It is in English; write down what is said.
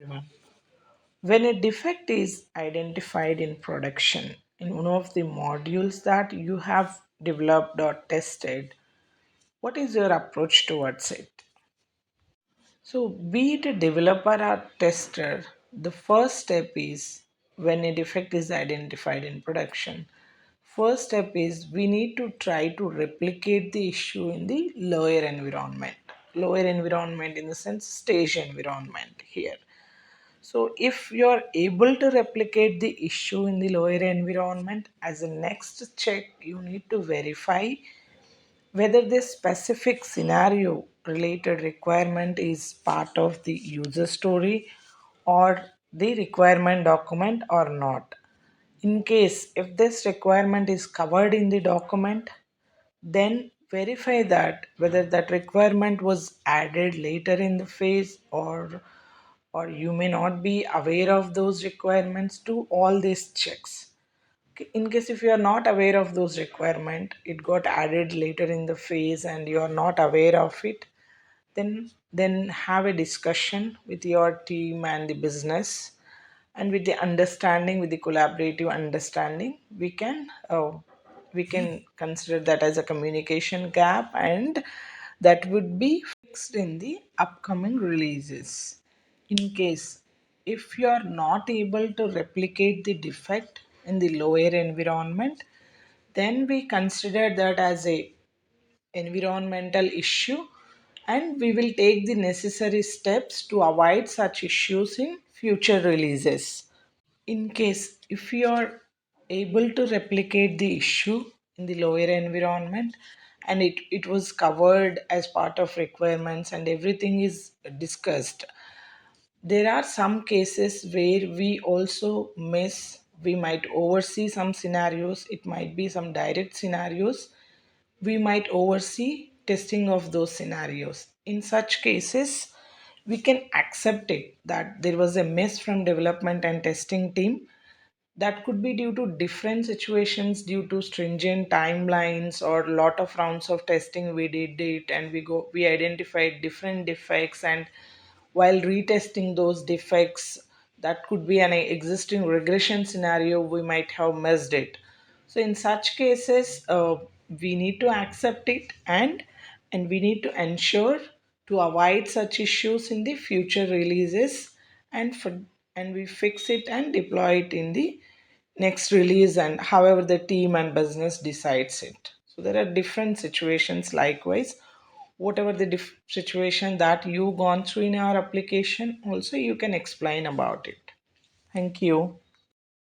Everyone. When a defect is identified in production in one of the modules that you have developed or tested, what is your approach towards it? So, be it a developer or tester, the first step is when a defect is identified in production. First step is we need to try to replicate the issue in the lower environment. Lower environment in the sense stage environment here. So if you're able to replicate the issue in the lower environment, as a next check, you need to verify whether this specific scenario related requirement is part of the user story or the requirement document or not. In case if this requirement is covered in the document, then verify that whether that requirement was added later in the phase or you may not be aware of those requirements. Do all these checks. Okay, in case if you are not aware of those requirement, it got added later in the phase and you are not aware of it, then have a discussion with your team and the business, and with the understanding, with the collaborative understanding, we can consider that as a communication gap, and that would be fixed in the upcoming releases. In case if you are not able to replicate the defect in the lower environment, then we consider that as a environmental issue, and we will take the necessary steps to avoid such issues in future releases. In case if you are able to replicate the issue in the lower environment and it was covered as part of requirements and everything is discussed, there are some cases where we also miss, we might oversee some scenarios, it might be some direct scenarios, we might oversee testing of those scenarios. In such cases, we can accept it that there was a miss from development and testing team. That could be due to different situations, due to stringent timelines or lot of rounds of testing we did it, and we identified different defects, and while retesting those defects, that could be an existing regression scenario, we might have missed it. So in such cases, we need to accept it, and we need to ensure to avoid such issues in the future releases, and for and we fix it and deploy it in the next release, and however the team and business decides it. So there are different situations. Likewise, whatever the situation that you gone through in our application, also you can explain about it. Thank you.